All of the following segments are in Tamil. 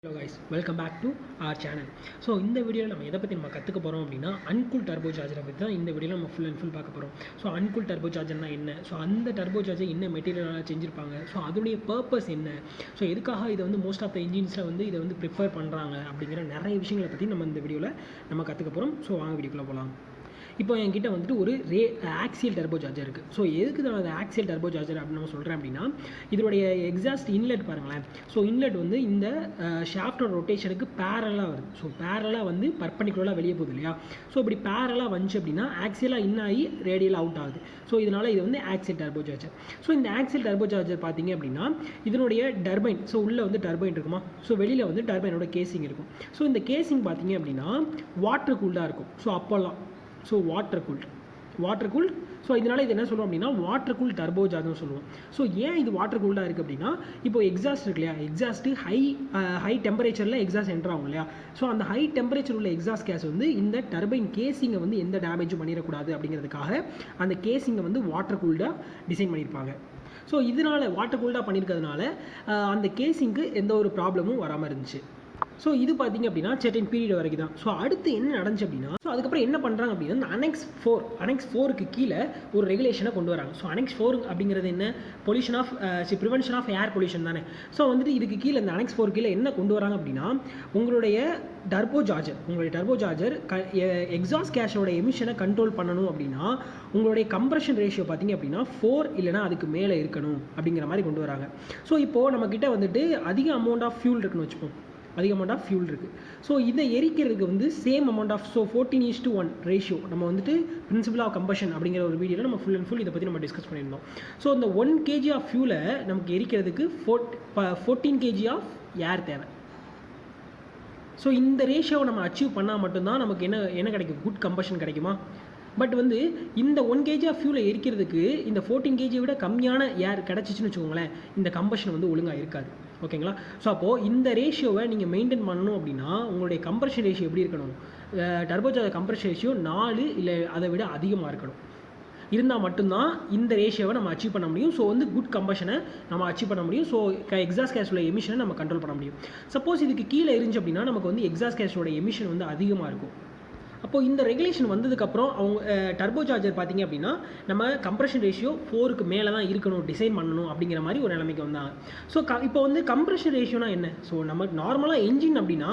Hello guys, welcome back to our channel. So இந்த வீடியோவில் நம்ம எதை பற்றி நம்ம கற்றுக்க போகிறோம் அப்படின்னா Uncooled Turbocharger பற்றி தான் இந்த வீடியோவில் நம்ம ஃபுல் அண்ட் ஃபுல் பார்க்க போகிறோம். ஸோ Uncooled Turbochargerனா என்ன, ஸோ அந்த டர்போசார்ஜர் என்ன மெட்டீரியலாக செஞ்சுருப்பாங்க, ஸோ அதோடைய பர்பஸ் என்ன, ஸோ எதுக்காக இதை வந்து மோஸ்ட் ஆஃப் த இன்ஜின்ஸில் வந்து இதை வந்து ப்ரிஃபர் பண்ணுறாங்க அப்படிங்கிற நிறைய விஷயங்களை பற்றி நம்ம இந்த வீடியோவில் நம்ம கற்றுக்க போகிறோம். ஸோ வாங்க வீடியோக்குள்ளே போகலாம். இப்போ என்கிட்ட வந்துட்டு ஒரு ஆக்சியல் டர்போசார்ஜர் இருக்குது. ஸோ எதுக்கு நான் அந்த ஆக்சியல் டர்போசார்ஜர் அப்படின்னு நம்ம சொல்கிறேன் அப்படின்னா, இதனுடைய எக்ஸாஸ்ட் இன்லெட் பாருங்களேன். ஸோ இன்லெட் வந்து இந்த ஷாஃப்டோட ரொட்டேஷனுக்கு பேரலாக வருது. ஸோ பேரலாக வந்து பர்பெண்டிகுலராக வெளியே போகுது இல்லையா. ஸோ இப்படி பேரலாக வந்துச்சு அப்படின்னா ஆக்சியலாக இன்னாகி ரேடியல் அவுட் ஆகுது. ஸோ இதனால் இது வந்து ஆக்சியல் டர்போசார்ஜர். ஸோ இந்த ஆக்சியல் டர்போசார்ஜர் பார்த்தீங்க அப்படின்னா இதனுடைய டர்பைன், ஸோ உள்ளே வந்து டர்பைன் இருக்குமா, ஸோ வெளியில் வந்து டர்பைனோட கேசிங் இருக்கும். ஸோ இந்த கேசிங் பார்த்தீங்க அப்படின்னா வாட்டர் கூல்டாக இருக்கும். ஸோ அப்போல்லாம் ஸோ வாட்டர் கூல்ட். ஸோ இதனால் இது என்ன சொல்லுவோம் அப்படின்னா வாட்டர் கூல் டர்போசார்ஜர்னு சொல்லுவோம். ஸோ ஏன் இது வாட்டர் கூல்டாக இருக்குது அப்படின்னா, இப்போ எக்ஸாஸ்ட் இருக்கு இல்லையா, எக்ஸாஸ்ட்டு ஹை டெம்பரேச்சரில் எக்ஸாஸ்ட் என்ட்ரு ஆகும் இல்லையா. ஸோ அந்த ஹை டெம்பரேச்சர் உள்ள எக்ஸாஸ்ட் கேஸ் வந்து இந்த டர்பைன் கேசிங்கை வந்து எந்த டேமேஜும் பண்ணிடக்கூடாது அப்படிங்கிறதுக்காக அந்த கேசிங்கை வந்து வாட்டர் கூல்டாக டிசைன் பண்ணியிருப்பாங்க. ஸோ இதனால் வாட்டர் கூல்டாக பண்ணியிருக்கிறதுனால அந்த கேசிங்க்கு எந்த ஒரு ப்ராப்ளமும் வராமல் இருந்துச்சு. ஸோ இது பார்த்தீங்க அப்படின்னா செர்டைன் பீரியட் வரைக்கும் தான். ஸோ அடுத்து என்ன நடந்துச்சு அப்படின்னா, ஸோ அதுக்கப்புறம் என்ன பண்ணுறாங்க அப்படின்னா, இந்த அனெக்ஸ் 4க்கு கீழே ஒரு ரெகுலேஷனை கொண்டு வராங்க. ஸோ அனெக்ஸ் 4 அப்படிங்கிறது என்ன, ப்ரிவென்ஷன் ஆஃப் ஏர் பொல்யூஷன் தானே. ஸோ வந்துட்டு இதுக்கு கீழே இந்த அனெக்ஸ் 4 கீழே என்ன கொண்டு வராங்க அப்படின்னா, உங்களுடைய டர்போசார்ஜர் எக்ஸாஸ்ட் கேஸோட எமிஷனை கண்ட்ரோல் பண்ணணும் அப்படின்னா உங்களுடைய கம்ப்ரஷன் ரேஷியோ பார்த்தீங்க அப்படின்னா 4 இல்லைனா அதுக்கு மேலே இருக்கணும் அப்படிங்கிற மாதிரி கொண்டு வராங்க. ஸோ இப்போது நம்மக்கிட்ட வந்துட்டு அதிக அமௌண்ட் ஆஃப் ஃபியூல் இருக்குன்னு வச்சுப்போம், அதிக அமௌண்ட் ஆஃப் ஃபியூல் இருக்குது. ஸோ இதை எரிக்கிறதுக்கு வந்து சேம் அமௌண்ட் ஆஃப் 14:1 ரேஷியோ நம்ம வந்துட்டு பிரின்சிபல் ஆஃப் கம்பஷன் அப்படிங்கிற ஒரு வீடியோவில் நம்ம ஃபுல் அண்ட் ஃபுல் இதை பற்றி நம்ம டிஸ்கஸ் பண்ணியிருந்தோம். ஸோ இந்த 1 kg ஆஃப் ஃபியூலை நமக்கு எரிக்கிறதுக்கு 14 kg ஆஃப் ஏர் தேவை. ஸோ இந்த ரேஷியோவை நம்ம அச்சீவ் பண்ணால் மட்டும்தான் நமக்கு என்ன கிடைக்கும், குட் கம்பஷன் கிடைக்குமா. பட் வந்து இந்த 1 kg ஆஃப் ஃபியூலை எரிக்கிறதுக்கு இந்த 14 kg விட கம்மியான ஏர் கிடச்சிச்சின்னு வச்சுக்கோங்களேன், இந்த கம்பஷன் வந்து ஒழுங்காக இருக்காது. ஓகேங்களா. ஸோ அப்போது இந்த ரேஷியோவை நீங்கள் மெயின்டைன் பண்ணணும் அப்படின்னா உங்களுடைய கம்ப்ரஷன் ரேஷியோ எப்படி இருக்கணும், டர்போசார்ஜர் கம்ப்ரஷன் ரேஷியோ 4 இல்லை அதை விட அதிகமாக இருக்கணும். இருந்தால் மட்டும்தான் இந்த ரேஷியோவை நம்ம அச்சீவ் பண்ண முடியும். ஸோ வந்து குட் கம்பஷனை நம்ம அச்சீவ் பண்ண முடியும். ஸோ எக்ஸாஸ்ட் கேஸோட எமிஷனை நம்ம கண்ட்ரோல் பண்ண முடியும். சப்போஸ் இதுக்கு கீழே இருந்துச்சு அப்படின்னா நமக்கு வந்து எக்ஸாஸ்ட் கேஸோட எமிஷன் வந்து அதிகமாக இருக்கும். அப்போது இந்த ரெகுலேஷன் வந்ததுக்கப்புறம் அவங்க டர்போசார்ஜர் பார்த்திங்க அப்படின்னா நம்ம கம்ப்ரஷன் ரேஷியோ 4க்கு மேலே தான் இருக்கணும், டிசைன் பண்ணணும் அப்படிங்கிற மாதிரி ஒரு நிலைமைக்கு வந்தாங்க. ஸோ இப்போ வந்து கம்ப்ரஷன் ரேஷியோனா என்ன, ஸோ நமக்கு நார்மலாக என்ஜின் அப்படின்னு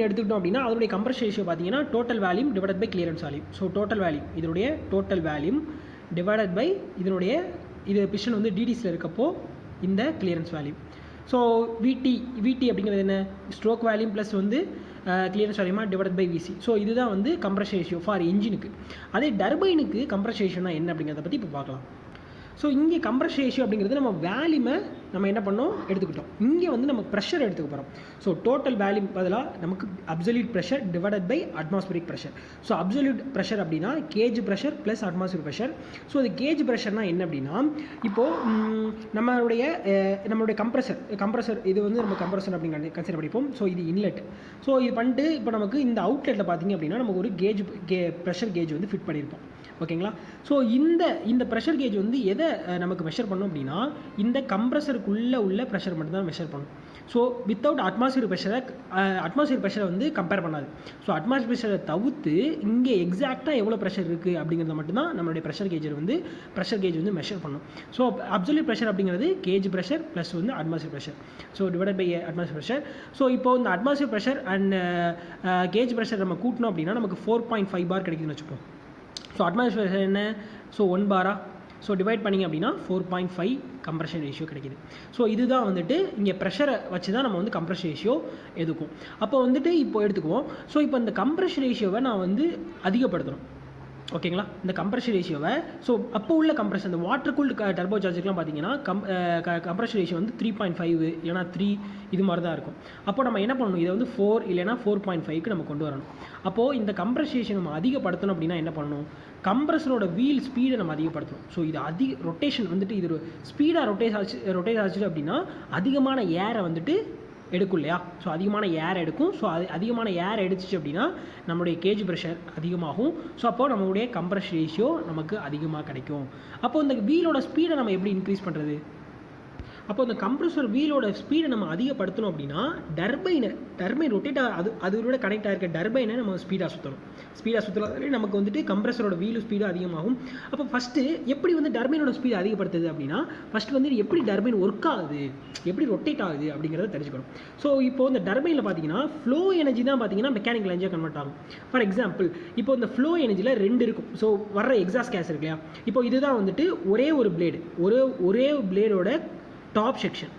எடுத்துக்கிட்டோம் அப்படின்னா அதனுடைய கம்ப்ரஷன் ரேஷியோ பார்த்தீங்கன்னா total volume divided by clearance volume. So இதனுடைய டோட்டல் வேல்யூம் டிவைடட் பை இது பிஸ்டன் வந்து டிடிஸில் இருக்கப்போ இந்த கிளியரன்ஸ் வேல்யூம். ஸோ விடி அப்படிங்கிறது என்ன, ஸ்ட்ரோக் வேல்யூம் ப்ளஸ் வந்து கிளியரன்ஸ் வேல்யூமா டிவைட் பை விசி. ஸோ இதுதான் வந்து கம்ப்ரஷன் ரேஷியோ ஃபார் இன்ஜினுக்கு. அதே டர்பைனுக்கு கம்ப்ரஷன் ரேஷியோனா என்ன அப்படிங்கிறத பற்றி இப்போ பார்க்கலாம். ஸோ இங்கே கம்ப்ரஷன் ரேஷியோ அப்படிங்கிறது நம்ம வேல்யூமை நம்ம என்ன பண்ணோம் எடுத்துக்கிட்டோம். இங்கே வந்து நம்ம ப்ரெஷர் எடுத்துக்க போகிறோம். ஸோ டோட்டல் வேல்யூம் பதிலாக நமக்கு absolute pressure divided by atmospheric pressure. So absolute pressure அப்படின்னா gauge pressure plus atmosphere pressure. So இது கேஜ் ப்ரெஷர்னா என்ன அப்படின்னா, இப்போது நம்மளுடைய கம்ப்ரஸர் இது வந்து நம்ம கம்ப்ரஸர் அப்படின்னு கன்சிடர் பண்ணிப்போம். ஸோ இது இன்லெட். ஸோ இது பண்ணிட்டு இப்போ நமக்கு இந்த அவுட்லெட்டில் பார்த்திங்க அப்படின்னா நமக்கு ஒரு ப்ரெஷர் கேஜ் வந்து ஃபிட் பண்ணியிருப்போம். ஓகேங்களா. ஸோ இந்த ப்ரெஷர் கேஜ் வந்து எதை நமக்கு மெஷர் பண்ணோம் அப்படின்னா இந்த கம்ப்ரஸருக்குள்ளே உள்ள ப்ரெஷர் மட்டும் தான் மெஷர் பண்ணும். ஸோ வித்தவுட் அட்மாஸ்பியர் ப்ரெஷரை வந்து கம்பேர் பண்ணாது. ஸோ அட்மாஸ்பியர் ப்ரெஷரை தவிர்த்து இங்கே எக்ஸாக்டாக எவ்வளோ ப்ரெஷர் இருக்குது அப்படிங்கிறத மட்டும்தான் நம்மளுடைய ப்ரெஷர் கேஜ் வந்து மெஷர் பண்ணும். ஸோ அப்சல்யூட் ப்ரெஷர் அப்படிங்கிறது கேஜ் ப்ரெஷர் ப்ளஸ் வந்து atmosphere pressure. So divided by atmosphere pressure. So இப்போ இந்த atmosphere pressure and gauge pressure நம்ம கூட்டணும் அப்படின்னா நமக்கு 4.5 bar கிடைக்குதுன்னு வச்சுப்போம். ஸோ அட்மாஸ்பியர் ப்ரெஷர் என்ன, ஸோ 1 bar. ஸோ டிவைட் பண்ணிங்க அப்படின்னா 4.5 கம்ப்ரஷன் ரேஷியோ கிடைக்கிது. ஸோ இதுதான் வந்துட்டு இங்கே ப்ரெஷரை வச்சு தான் நம்ம வந்து கம்ப்ரஷன் ரேஷியோ எடுக்கும். அப்போ வந்துட்டு இப்போ எடுத்துக்குவோம். ஸோ இப்போ இந்த கம்ப்ரஷன் ரேஷியோவை நான் வந்து அதிகப்படுத்தணும். ஓகேங்களா. இந்த கம்ப்ரஷன் ரேஷியோவை அப்போ உள்ள கம்ப்ரஷன் இந்த வாட்டர் கூல்டு டர்போசார்ஜர்லாம் பார்த்தீங்கன்னா கம்ப்ரஷன் ரேஷியோ வந்து 3.5 இல்லைனா 3 இது மாதிரி தான் இருக்கும். அப்போ நம்ம என்ன பண்ணணும், இதை வந்து 4 இல்லைனா 4.5க்கு நம்ம கொண்டு வரணும். அப்போது இந்த கம்ப்ரஷன் ரேஷியோ நம்ம அதிகப்படுத்தணும் அப்படின்னா என்ன பண்ணணும், கம்ப்ரஸரோட வீல் ஸ்பீடை நம்ம அதிகப்படுத்தணும். ஸோ இது ரொட்டேஷன் வந்துட்டு இது ஸ்பீடாக ரொட்டேட் ஆச்சு அப்படின்னா அதிகமான ஏரை வந்துட்டு எடுக்கும் இல்லையா. ஸோ அதிகமான ஏர் எடுக்கும். ஸோ அதிகமான ஏர் எடுத்துச்சு அப்படின்னா நம்மளுடைய கேஜ் ப்ரெஷர் அதிகமாகும். ஸோ அப்போது நம்மளுடைய கம்ப்ரஷன் ரேஷியோ நமக்கு அதிகமாக கிடைக்கும். அப்போது இந்த வீலோட ஸ்பீடை நம்ம எப்படி இன்க்ரீஸ் பண்ணுறது, அப்போ அந்த கம்ப்ரஸர் வீலோட ஸ்பீடை நம்ம அதிகப்படுத்தணும் அப்படின்னா டர்பைன் ரொட்டேட் அதோட கனெக்ட் ஆகிருக்க டர்பைனை நம்ம ஸ்பீடாக சுற்றலாம் நமக்கு வந்துட்டு கம்ப்ரஸரோட வீலும் ஸ்பீடு அதிகமாகும். அப்போ ஃபஸ்ட்டு எப்படி வந்து டர்பைனோட ஸ்பீடு அதிகப்படுத்துது அப்படின்னா ஃபஸ்ட்டு வந்து எப்படி டர்பைன் ஒர்க் ஆகுது, எப்படி ரொட்டேட் ஆகுது அப்படிங்கிறத தெரிஞ்சுக்கணும். ஸோ இப்போ இந்த டர்பைனில் பார்த்தீங்கன்னா ஃப்ளோ எனர்ஜி தான் பார்த்தீங்கன்னா மெக்கானிக்கல் எனர்ஜியாக கன்வெர்ட் ஆகும். ஃபார் எக்ஸாம்பிள் இப்போ இந்த ஃப்ளோ எனர்ஜியில் 2 இருக்கும். ஸோ வர்ற எக்ஸாஸ்ட் கேஸ் இருக்கு இல்லையா, இப்போ இதுதான் வந்துட்டு ஒரே பிளேடோட டாப் செக்ஷன்.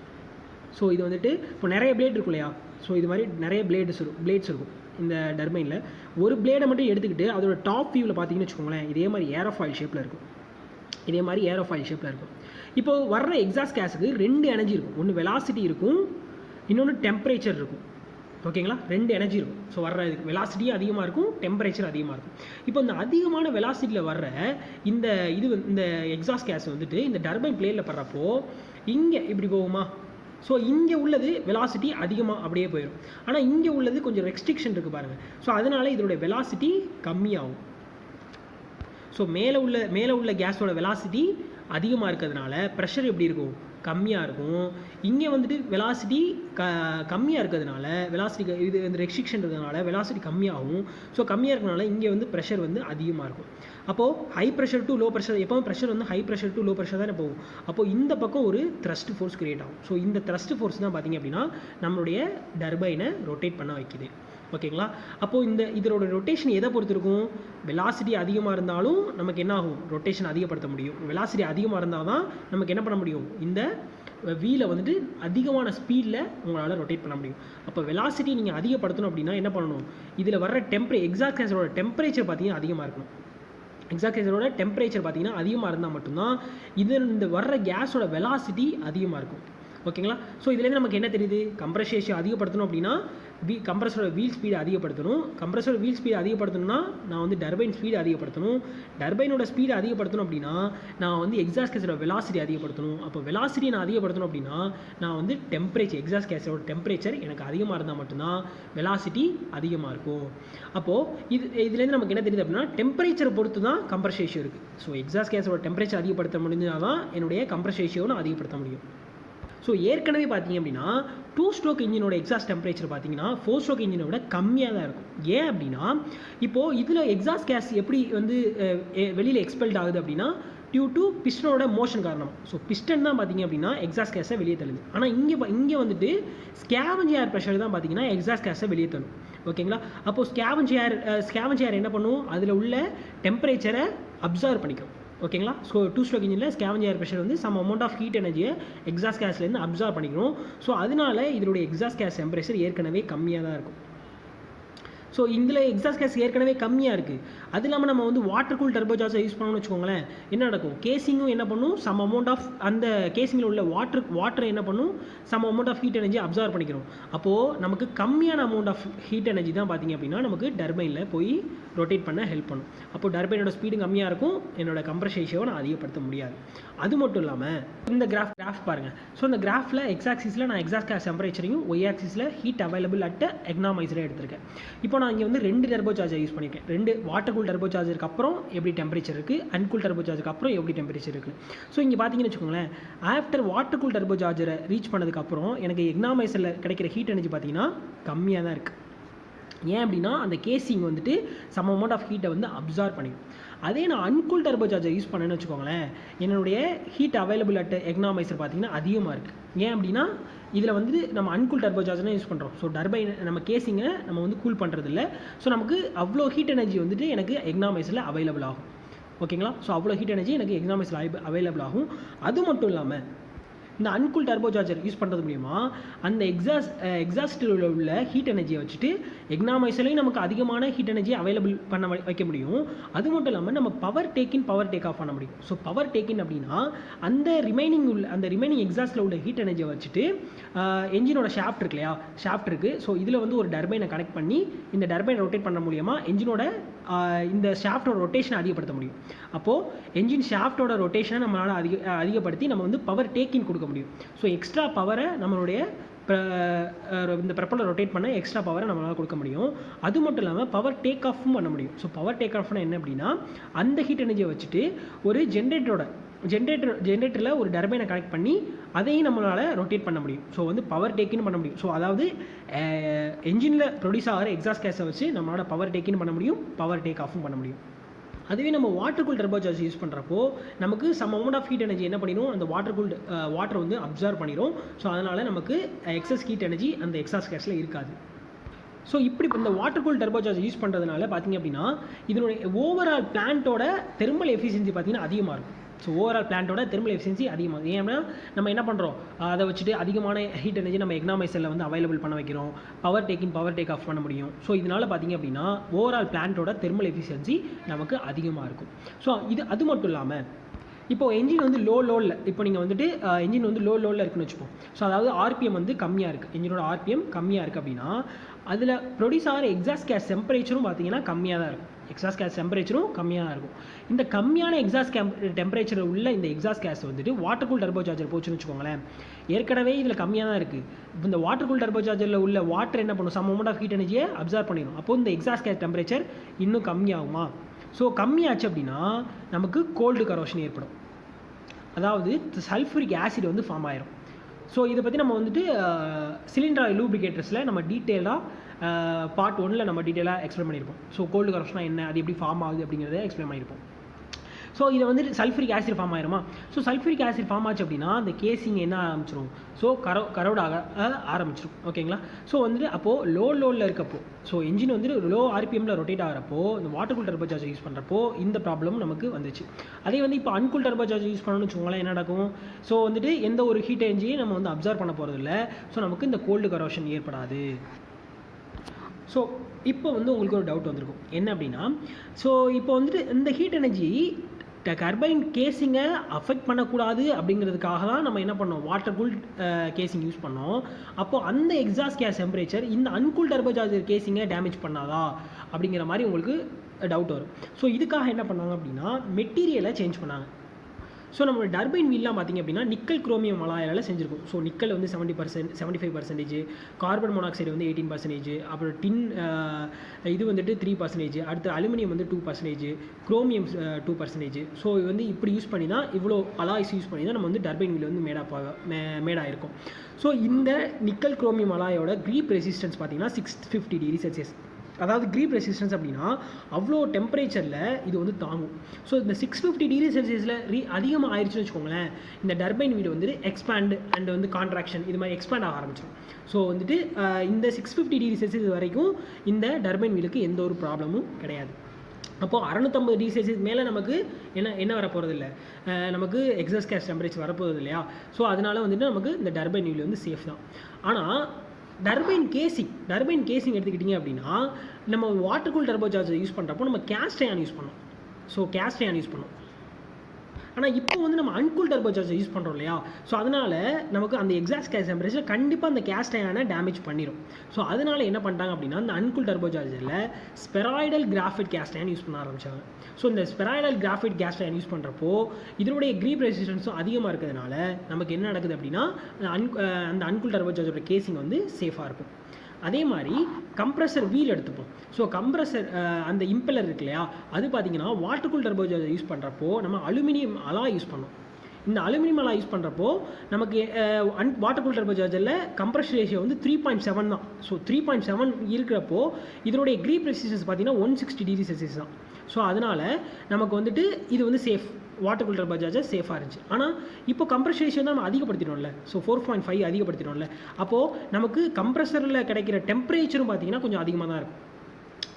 ஸோ இது வந்துட்டு இப்போ நிறைய பிளேட் இருக்கும் இல்லையா, ஸோ இது மாதிரி நிறைய பிளேட்ஸ் இருக்கும் இந்த டர்பைனில். ஒரு பிளேடை மட்டும் எடுத்துக்கிட்டு அதோட டாப் வியூவில் பார்த்தீங்கன்னு வச்சுக்கோங்களேன், இதே மாதிரி ஏரோஃபாயில் ஷேப்பில் இருக்கும். இப்போ வர்ற எக்ஸாஸ்ட் கேஸுக்கு 2 எனர்ஜி இருக்கும். ஒன்று வெலாசிட்டி இருக்கும், இன்னொன்று டெம்பரேச்சர் இருக்கும். ஓகேங்களா, 2 எனர்ஜி இருக்கும். ஸோ வர்ற வெலாசிட்டியும் அதிகமாக இருக்கும், டெம்பரேச்சர் அதிகமாக இருக்கும். இப்போ இந்த அதிகமான வெலாசிட்டியில் வர்ற இந்த எக்ஸாஸ்ட் கேஸ் வந்துட்டு இந்த டர்பைன் பிளேனில் படுறப்போ இங்கே இப்படி போகுமா. ஸோ இங்கே உள்ளது வெலாசிட்டி அதிகமாக அப்படியே போயிடும். ஆனால் இங்கே உள்ளது கொஞ்சம் ரெஸ்ட்ரிக்ஷன் இருக்குது பாருங்கள். ஸோ அதனால் இதோடைய வெலாசிட்டி கம்மியாகும். ஸோ மேலே உள்ள கேஸோட வெலாசிட்டி அதிகமாக இருக்கிறதுனால ப்ரெஷர் எப்படி இருக்கும், கம்மியாக இருக்கும். இங்கே வந்துட்டு வெலாசிட்டி கம்மியாக இருக்கிறதுனால இது வந்து ரெஸ்ட்ரிக்ஷன் இருக்கிறதுனால வெலாசிட்டி கம்மியாகும். ஸோ கம்மியாக இருக்கிறதுனால இங்கே வந்து ப்ரெஷர் வந்து அதிகமாக இருக்கும். அப்போது high pressure to low pressure, எப்போவும் ப்ரெஷர் வந்து high pressure to low pressure தான் போகும். அப்போது இந்த பக்கம் ஒரு த்ரஸ்ட் ஃபோர்ஸ் கிரியேட் ஆகும். ஸோ இந்த த்ரஸ்ட் ஃபோர்ஸ் தான் பார்த்திங்க அப்படின்னா நம்மளுடைய டர்பைனை ரொட்டேட் பண்ண வைக்குது. ஓகேங்களா, அப்போது இதோட ரொட்டேஷன் எதை பொறுத்து இருக்கும், வெலாசிட்டி அதிகமாக இருந்தாலும் நமக்கு என்ன ஆகும், ரொட்டேஷன் அதிகப்படுத்த முடியும். வெலாசிட்டி அதிகமாக இருந்தால் தான் நமக்கு என்ன பண்ண முடியும், இந்த வீலை வந்துட்டு அதிகமான ஸ்பீடில் உங்களால் ரொட்டேட் பண்ண முடியும். அப்போ வெலாசிட்டி நீங்கள் அதிகப்படுத்தணும் அப்படின்னா என்ன பண்ணணும், இதில் வர்ற எக்ஸாஸ்ட் கேஸோட டெம்பரேச்சர் பார்த்தீங்கன்னா அதிகமாக இருக்கணும். எக்ஸாஸ்ட் கேஸோட டெம்பரேச்சர் பார்த்தீங்கன்னா அதிகமாக இருந்தால் மட்டும்தான் இந்த வர்ற கேஸோட வெலாசிட்டி அதிகமாக இருக்கும். ஓகேங்களா, ஸோ இதுலேருந்து நமக்கு என்ன தெரியுது, கம்ப்ரஷன் ரேஷியோ அதிகப்படுத்தணும் அப்படின்னா கம்ப்ரஸரோட வீல் ஸ்பீடு அதிகப்படுத்தணும். கம்ப்ரஸரோட வீல் ஸ்பீடு அதிகப்படுத்தணும்னா நான் வந்து டர்பைன் ஸ்பீடு அதிகப்படுத்தணும். டர்பைனோட ஸ்பீடு அதிகப்படுத்தணும் அப்படின்னா நான் வந்து எக்ஸாஸ்ட் கேஸோட வெலாசிட்டி அதிகப்படுத்தணும். அப்போ வெலாசிட்டி நான் அதிகப்படுத்தணும் அப்படின்னா நான் வந்து எக்ஸாஸ்ட் கேஸோட டெம்பரேச்சர் எனக்கு அதிகமாக இருந்தால் மட்டும்தான் வெலாசிட்டி அதிகமாக இருக்கும். அப்போது இதுலேருந்து நமக்கு என்ன தெரியுது அப்படின்னா டெம்பரேச்சரை பொறுத்து தான் கம்ப்ரஷன் ரேஷியோ இருக்குது. ஸோ எக்ஸாஸ்ட் கேஸோட டெம்பரேச்சர் அதிகப்படுத்த முடிஞ்சால் தான் என்னுடைய கம்ப்ரஷன் ரேஷியோவை நான் அதிகப்படுத்த முடியும். ஸோ ஏற்கனவே பார்த்தீங்க அப்படின்னா 2 ஸ்ட்ரோக் இன்ஜினோட எக்ஸாஸ்ட் டெம்பரேச்சர் பார்த்தீங்கன்னா 4 ஸ்ட்ரோக் இன்ஜினை விட கம்மியாக தான் இருக்கும். ஏன் அப்படின்னா இப்போது இதில் எக்ஸாஸ்ட் கேஸ் எப்படி வந்து வெளியில் எக்ஸ்பெல்ட் ஆகுது அப்படின்னா டியூ டு பிஸ்டனோட மோஷன் காரணம். ஸோ பிஸ்டன் தான் பார்த்தீங்க அப்படின்னா எக்ஸாஸ்ட் கேஸை வெளியே தள்ளுது. ஆனால் இங்கே வந்துட்டு ஸ்கேவஞ்ச் ஏர் ப்ரெஷர் தான் பார்த்தீங்கன்னா எக்ஸாஸ்ட் கேஸை வெளியே தள்ளும். ஓகேங்களா, அப்போது ஸ்கேவஞ்ச் ஏர் என்ன பண்ணும், அதில் உள்ள டெம்பரேச்சரை அப்சர்வ் பண்ணிக்கும். ஓகேங்களா, ஸோ 2 ஸ்ட்ரோக் இன்ஜினில் ஸ்கேவஞ்ச் ஏர் ப்ரெஷர் வந்து சம் அமௌண்ட் ஆஃப் ஹீட் எனர்ஜியை எக்ஸாஸ்ட் கேஸ்லேருந்து அப்சர்வ் பண்ணிக்கணும். ஸோ அதனால இதனுடைய எக்ஸாஸ்ட் கேஸ் டெம்பரேச்சர் ஏற்கனவே கம்மியாக தான் இருக்கும். ஸோ இதில் எக்ஸாஸ்ட் கேஸ் ஏற்கனவே கம்மியாக இருக்குது. அது இல்லாமல் நம்ம வந்து வாட்டர் கூல் டர்போசார்ஜர் யூஸ் பண்ணணும்னு வச்சுக்கோங்களேன், என்ன நடக்கும், கேசிங்கும் என்ன பண்ணும், சம் அமௌண்ட் ஆஃப் அந்த கேசிங்கில் உள்ள வாட்டரை என்ன பண்ணும், some amount of heat energy absorb பண்ணிக்கிறோம். அப்போது நமக்கு கம்மியான அமௌண்ட் ஆஃப் ஹீட் எனர்ஜி தான் பார்த்திங்க அப்படின்னா நமக்கு டர்பைனில் போய் ரொட்டேட் பண்ண ஹெல்ப் பண்ணும். அப்போது டர்பைனோட ஸ்பீடு கம்மியாக இருக்கும், என்னோட கம்ப்ரஷன் ரேஷியோவை நான் அதிகப்படுத்த முடியாது. அது மட்டும் இல்லாமல் இந்த கிராஃப் பாருங்கள். ஸோ இந்த கிராஃபில் எக்ஸ் ஆக்சிஸில் நான் எக்ஸாஸ்ட் கேஸ் டெம்பரேச்சரையும், ஒய் ஆக்சிஸில் ஹீட் அவைலபிள் அட் எக்னாமைசரை எடுத்திருக்கேன். இப்போ நான் இங்கே வந்து 2 டர்போசார்ஜர் யூஸ் பண்ணியிருக்கேன். 2 வாட்டர் கூல் டர்போசார்ஜருக்கு அப்புறம் எப்படி டெம்பரேச்சர் இருக்குது, அன்கூல் டர்போசார்ஜருக்கு அப்புறம் எப்படி டெம்பரேச்சர் இருக்குது. ஸோ இங்கே பார்த்தீங்கன்னு வச்சுக்கோங்களேன், ஆஃப்டர் வாட்டர் கூல் டர்போசார்ஜரை ரீச் பண்ணதுக்கப்புறம் எனக்கு எக்னாமைசரில் கிடைக்கிற ஹீட் எனர்ஜி பார்த்தீங்கன்னா கம்மியாக தான் இருக்குது. ஏன் அப்படின்னா அந்த கேசிங் வந்துட்டு சம் அமௌண்ட் ஆஃப் ஹீட்டை வந்து அப்சார்வ் பண்ணிக்கும். அதே நான் அன்கூல் டர்போசார்ஜர் யூஸ் பண்ணேன்னு வச்சுக்கோங்களேன், என்னுடைய ஹீட் அவைலபிள் அட் எக்னாமைசர் பார்த்தீங்கன்னா அதிகமாக இருக்குது. ஏன் அப்படின்னா இதில் வந்து நம்ம அன்கூல் டர்போசார்ஜர் யூஸ் பண்ணுறோம். ஸோ டர்பைன் நம்ம கேசிங்கை நம்ம வந்து கூல் பண்ணுறது இல்லை. ஸோ நமக்கு அவ்வளோ ஹீட் எனர்ஜி வந்துட்டு எனக்கு எக்னாமைசரில் அவைலபிள் ஆகும். ஓகேங்களா, ஸோ அவ்வளோ ஹீட் எனர்ஜி எனக்கு எக்னாமைசரில் அவைலபிள் ஆகும். அது மட்டும் இல்லாமல் இந்த அன்கூல் டர்போசார்ஜர் யூஸ் பண்ணுறது மூலிமா அந்த எக்ஸாஸ்டில் உள்ள ஹீட் எனர்ஜியை வச்சுட்டு எக்னாமைசர்லையும் நமக்கு அதிகமான ஹீட் எனர்ஜியை அவைலபிள் பண்ண வைக்க முடியும். அது மட்டும் இல்லாமல் நம்ம பவர் டேக் ஆஃப் பண்ண முடியும். ஸோ பவர் டேக்கின் அப்படின்னா அந்த ரிமைனிங் எக்ஸாஸ்டில் உள்ள ஹீட் எனர்ஜியை வச்சுட்டு என்ஜினோட ஷாஃப்ட் இருக்கு இல்லையா, ஷாஃப்ட் இருக்குது. ஸோ இதில் வந்து ஒரு டர்பைனை கனெக்ட் பண்ணி இந்த டர்பைனை ரொட்டேட் பண்ண மூலியமா என்ஜினோட இந்த ஷாஃப்டோட ரொட்டேஷனை அதிகப்படுத்த முடியும். அப்போது என்ஜின் ஷாஃப்டோட ரொட்டேஷனை நம்மளால் அதிகப்படுத்தி நம்ம வந்து பவர் டேக்கின் கொடுக்க முடியும். ஸோ எக்ஸ்ட்ரா பவரை நம்மளுடைய இந்த ப்ரப்பலர் ரொட்டேட் பண்ண எக்ஸ்ட்ரா பவரை நம்மளால் கொடுக்க முடியும். அது மட்டும் இல்லாமல் பவர் டேக் ஆஃபும் பண்ண முடியும். ஸோ பவர் டேக் ஆஃப்னா என்ன அப்படின்னா அந்த ஹீட் எனர்ஜியை வச்சுட்டு ஒரு ஜென்ரேட்டரோட ஜென்ரேட்டரில் ஒரு டர்பைனை கனெக்ட் பண்ணி அதையும் நம்மளால் ரொட்டேட் பண்ண முடியும். ஸோ வந்து பவர் டேக்கின்னு பண்ண முடியும். ஸோ அதாவது என்ஜினில் ப்ரொடியூஸ் ஆகிற எக்ஸாஸ்ட் கேஸை வச்சு நம்மளால் பவர் டேக்கின்னு பண்ண முடியும், பவர் டேக் ஆஃபும் பண்ண முடியும். அதுவே நம்ம வாட்டர் கூல் டர்போசார்ஜர் யூஸ் பண்ணுறப்போ நமக்கு some amount of heat energy என்ன பண்ணிடும், அந்த வாட்டர் வந்து அப்சர்வ் பண்ணிடும். ஸோ அதனால் நமக்கு எக்ஸஸ் ஹீட் எனர்ஜி அந்த எக்ஸாஸ்ட் கேஸில் இருக்காது. ஸோ இப்படி இந்த வாட்டர் கூல் டர்போசார்ஜர் யூஸ் பண்ணுறதுனால பார்த்திங்க அப்படின்னா இதனுடைய ஓவரால் பிளான்ட்டோட தெர்மல் எஃபிஷியன்சி பார்த்திங்கன்னா அதிகமாக இருக்கும். ஸோ ஓவரால் பிளான்ட்டோட தெர்மல் எஃபிஷியன்சி அதிகமாகும். ஏன்னா நம்ம என்ன பண்ணுறோம், அதை வச்சுட்டு அதிகமான ஹீட் எனர்ஜி நம்ம எக்னாமைசரில் வந்து அவைலபிள் பண்ண வைக்கிறோம், பவர் டேக் ஆஃப் பண்ண முடியும். ஸோ இதனால் பார்த்திங்க அப்படின்னா ஓவரால் பிளான்ட்டோட தெர்மல் எஃபிஷியன்சி நமக்கு அதிகமாக இருக்கும். ஸோ அது மட்டும் இல்லாமல் இப்போது என்ஜின் வந்து லோவில் இப்போ நீங்கள் வந்துட்டு என்ஜின் வந்து லோவில் இருக்குன்னு வச்சுப்போம். ஸோ அதாவது ஆர்பிஎம் வந்து கம்மியாக இருக்குது, என்ஜினோட ஆர்பிஎம் கம்மியாக இருக்குது அப்படின்னா அதில் ப்ரொடியூஸ் ஆகிற எக்ஸாஸ்ட் கேஸ் டெம்பரேச்சரும் பார்த்தீங்கன்னா கம்மியாக தான் இருக்கும். எக்ஸாஸ்ட் கேஸ் டெம்பரேச்சரும் கம்மியாக தான் இருக்கும். இந்த கம்மியான எக்ஸாஸ்ட் டெம்பரேச்சர் உள்ள இந்த எக்ஸாஸ்ட் கேஸ் வந்துட்டு வாட்டர் கூல் டர்போசார்ஜர் போச்சுன்னு வச்சுக்கோங்களேன், ஏற்கனவே இதில் கம்மியாக தான் இருக்குது. இப்போ இந்த வாட்டர் கூல் டர்போசார்ஜரில் உள்ள வாட்டர் என்ன பண்ணும், சம் அமௌண்ட் ஆஃப் ஹீட் எனர்ஜியை அப்சர்வ் பண்ணிடும். அப்போது இந்த எக்ஸாஸ்ட் கேஸ் டெம்பரேச்சர் இன்னும் கம்மியாகுமா? ஸோ கம்மியாச்சு அப்படின்னா நமக்கு கோல்டு கரோஷன் ஏற்படும், அதாவது சல்ஃபூரிக் ஆசிட் வந்து ஃபார்ம் ஆயிரும். ஸோ இதை பற்றி நம்ம வந்துட்டு சிலிண்டர் லூப்ரிகேட்டர்ஸில் நம்ம டீட்டெயிலாக பார்ட் 1ல் நம்ம டீட்டெயிலாக எக்ஸ்பிளைன் பண்ணியிருப்போம். ஸோ கோல்டு கரோஷனா என்ன, அது எப்படி ஃபார்ம் ஆகுது அப்படிங்கிறத எக்ஸ்பிளைன் பண்ணியிருப்போம். ஸோ இதை வந்துட்டு சல்ஃபூரிக் ஆசிட் ஃபார்ம் ஆயிருமா? ஸோ சல்ஃபூரிக் ஆசிட் ஃபார்ம் ஆச்சு அப்படின்னா அந்த கேசிங் என்ன ஆரம்பிச்சிடும், ஸோ கரோடாக ஆரம்பிச்சிடும். ஓகேங்களா? ஸோ வந்துட்டு அப்போது லோவில் இருக்கப்போ, ஸோ என்ஜின் வந்துட்டு லோ ஆர்பிஎம்மில் ரொட்டேட் ஆகிறப்போ இந்த வாட்டர் கூல் டர்போசார்ஜர் யூஸ் பண்ணுறப்போ இந்த ப்ராப்ளம் நமக்கு வந்துச்சு. அதே வந்து இப்போ அன்கூல் டர்போசார்ஜர் யூஸ் பண்ணணும்னு வச்சுக்கோங்களேன், என்ன நடக்கும், ஸோ வந்துட்டு எந்த ஒரு ஹீட் எனர்ஜியும் நம்ம வந்து அப்சர்வ் பண்ண போகிறதில்ல. ஸோ நமக்கு இந்த கோல்டு கரோஷன் ஏற்படாது. ஸோ இப்போ வந்து உங்களுக்கு ஒரு டவுட் வந்திருக்கும், என்ன அப்படின்னா, ஸோ இப்போ வந்துட்டு இந்த ஹீட் எனர்ஜி டர்பைன் கேசிங்கை அஃபெக்ட் பண்ணக்கூடாது அப்படிங்கிறதுக்காக தான் நம்ம என்ன பண்ணோம், வாட்டர் கூல் கேசிங் யூஸ் பண்ணோம். அப்போது அந்த எக்ஸாஸ்ட் கேஸ் டெம்பரேச்சர் இந்த அன்கூல் டர்போசார்ஜர் கேசிங்கை டேமேஜ் பண்ணாதா அப்படிங்கிற மாதிரி உங்களுக்கு டவுட் வரும். ஸோ இதுக்காக என்ன பண்ணாங்க அப்படின்னா மெட்டீரியலை சேஞ்ச் பண்ணாங்க. ஸோ நம்மளோட டர்பைன் வீல்லாம் பார்த்திங்க அப்படின்னா நிக்கல் குரோமியம் அலாயால் செஞ்சுருக்கும். ஸோ நிக்கல் வந்து 75%, கார்பன் மோனாக்சைடு வந்து 18%, அப்புறம் டின் இது வந்துட்டு 3%, அடுத்து அலுமினியம் வந்து 2%, குரோமியம் 2%. ஸோ இது வந்து இப்படி யூஸ் பண்ணி தான், இவ்வளோ அலாய்ஸ் யூஸ் பண்ணி தான் நம்ம வந்து டர்பைன் வீல் வந்து மேடாயிருக்கும். ஸோ இந்த நிக்கல் குரோமியம் அலாயோட க்ரீப் ரெசிஸ்டன்ஸ் பார்த்திங்கன்னா 650 டிகிரி செல்சியஸ். அதாவது க்ரீப் ரெசிஸ்டன்ஸ் அப்படின்னா அவ்வளோ டெம்பரேச்சரில் இது வந்து தாங்கும். ஸோ இந்த 650 டிகிரி செல்சியஸில் அதிகமாக ஆயிடுச்சுன்னு வச்சுக்கோங்களேன், இந்த டர்பைன் வீடு வந்து எக்ஸ்பேண்ட் அண்ட் வந்து கான்ட்ராக்ஷன் இது மாதிரி எக்ஸ்பேண்ட் ஆக ஆரம்பிச்சிடும். ஸோ வந்துட்டு இந்த 650 டிகிரி செல்சியஸ் வரைக்கும் இந்த டர்பைன் வீலுக்கு எந்த ஒரு ப்ராப்ளமும் கிடையாது. அப்போது 650 டிகிரி செல்சியஸ் மேலே நமக்கு என்ன வரப்போகிறது இல்லை, நமக்கு எக்ஸாஸ்ட் கேஸ் டெம்பரேச்சர் வரப்போகிறது இல்லையா. ஸோ அதனால் வந்துட்டு நமக்கு இந்த டர்பைன் வீல் வந்து சேஃப் தான். ஆனால் டர்பைன் கேசிங் எடுத்துக்கிட்டிங்க அப்படின்னா நம்ம வாட்டர் கூல் டர்போசார்ஜர் யூஸ் பண்ணுறப்போ நம்ம கேஸ்ட் அயன் யூஸ் பண்ணோம். ஸோ கேஸ்ட் அயன் யூஸ் பண்ணோம். ஆனால் இப்போ வந்து நம்ம அன்கூல் டர்போசார்ஜர் யூஸ் பண்ணுறோம் இல்லையா. ஸோ அதனால் நமக்கு அந்த எக்ஸாஸ்ட் கேஸ் டெம்பரேச்சர் கண்டிப்பாக அந்த கேஸ்ட் அயனை டேமேஜ் பண்ணிடும். ஸோ அதனால் என்ன பண்ணிட்டாங்க அப்படின்னா அந்த அன்கூல் டர்போசார்ஜரில் spheroidal graphite cast iron use பண்ண ஆரம்பித்தாங்க. ஸோ இந்த spheroidal graphite cast iron use பண்ணுறப்போ இதனுடைய க்ரீப் ரெசிஸ்டன்ஸும் அதிகமாக இருக்கிறதுனால நமக்கு என்ன நடக்குது அப்படின்னா அந்த அன்கூல் டர்போசார்ஜரோட கேசிங் வந்து சேஃபாக இருக்கும். அதே மாதிரி கம்ப்ரஸர் வீல் எடுத்துப்போம். ஸோ கம்ப்ரஸர் அந்த இம்பெல்லர் இருக்கு இல்லையா, அது பார்த்திங்கன்னா வாட்டர் கூல் டர்போசார்ஜர் யூஸ் பண்ணுறப்போ நம்ம அலுமினியம் அலாய் யூஸ் பண்ணோம். இந்த அலுமினியம் அலாய் யூஸ் பண்ணுறப்போ நமக்கு வாட்டர் கூல் டர்போசார்ஜரில் கம்ப்ரஷன் ரேஷியோ வந்து 3.7 தான். ஸோ 3.7 இருக்கிறப்போ இதனுடைய க்ரீப் ரெசிஸ்டன்ஸ் பார்த்திங்கன்னா 160 டிகிரி செல்சியஸ் தான். ஸோ அதனால் நமக்கு வந்துட்டு இது வந்து சேஃப், வாட்டர் கூல் டர்போசார்ஜர் சேஃபாக இருந்துச்சு. ஆனால் இப்போ கம்ப்ரஷன் ரேஷியோ தான் நம்ம அதிகப்படுத்திட்டோம்ல. ஸோ 4.5 அதிகப்படுத்திட்டோம்ல. அப்போது நமக்கு கம்ப்ரஸரில் கிடைக்கிற டெம்பரேச்சரும் பார்த்திங்கன்னா கொஞ்சம் அதிகமாக தான் இருக்கும்.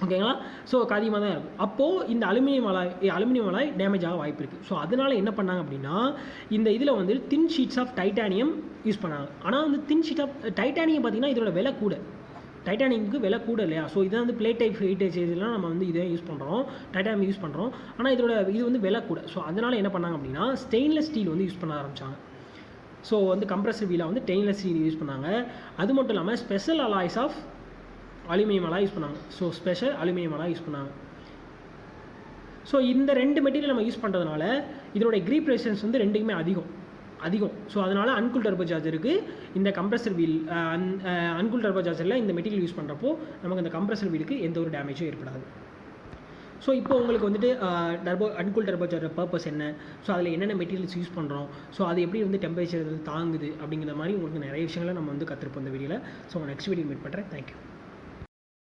ஓகேங்களா? ஸோ அதிகமாக தான் இருக்கும். அப்போது இந்த அலுமினியம் அலாய் டேமேஜ் ஆக வாய்ப்பு இருக்குது. ஸோ அதனால் என்ன பண்ணாங்க அப்படின்னா இந்த இதில் வந்து தின் ஷீட்ஸ் ஆஃப் டைட்டானியம் யூஸ் பண்ணாங்க. ஆனால் வந்து தின் ஷீட் ஆஃப் டைட்டானியம் பார்த்திங்கன்னா இதோட விலை கூட, டைட்டானியமுக்கு விலை கூட இல்லையா. ஸோ இதை வந்து பிளேட் டைப் ஹீட்டேஜ்லாம் நம்ம வந்து இதை யூஸ் பண்ணுறோம், டைட்டானியம் யூஸ் பண்ணுறோம். ஆனால் இது வந்து விலை கூட. ஸோ அதனால் என்ன பண்ணாங்க அப்படின்னா ஸ்டெயின்லெஸ் ஸ்டீல் வந்து யூஸ் பண்ண ஆரம்பித்தாங்க. ஸோ வந்து கம்ப்ரஸர் வீலாக வந்து ஸ்டெயின்லெஸ் ஸ்டீல் யூஸ் பண்ணாங்க. அது மட்டும் இல்லாமல் special alloys of aluminium alloy use பண்ணாங்க. So special aluminium alloy use பண்ணாங்க. ஸோ இந்த 2 மெட்டீரியல் நம்ம யூஸ் பண்ணுறதுனால இதோட க்ரீப் ரெசிஸ்டன்ஸ் வந்து ரெண்டுக்குமே அதிகம். ஸோ அதனால் அன்கூல் டர்போசார்ஜருக்கு இந்த கம்ப்ரஸர் வீல் அன்கூல் டர்போசார்ஜரில் இந்த மெட்டீரியல் யூஸ் பண்ணுறப்போ நமக்கு அந்த கம்ப்ரஸர் வீலுக்கு எந்த ஒரு டேமேஜும் ஏற்படாது. ஸோ இப்போ உங்களுக்கு வந்துட்டு அன்கூல் டர்போசார்ஜர் பர்பஸ் என்ன, ஸோ அதில் என்னென்ன மெட்டீரியல்ஸ் யூஸ் பண்ணுறோம், ஸோ அது எப்படி வந்து டெம்பரேச்சர் தாங்குது அப்படிங்கிற மாதிரி உங்களுக்கு நிறைய விஷயங்களை நம்ம வந்து கற்றுருப்போம் இந்த வீடியோவில். ஸோ நெக்ஸ்ட் வீடியோ மீட் பண்ணுறேன். தேங்க்யூ.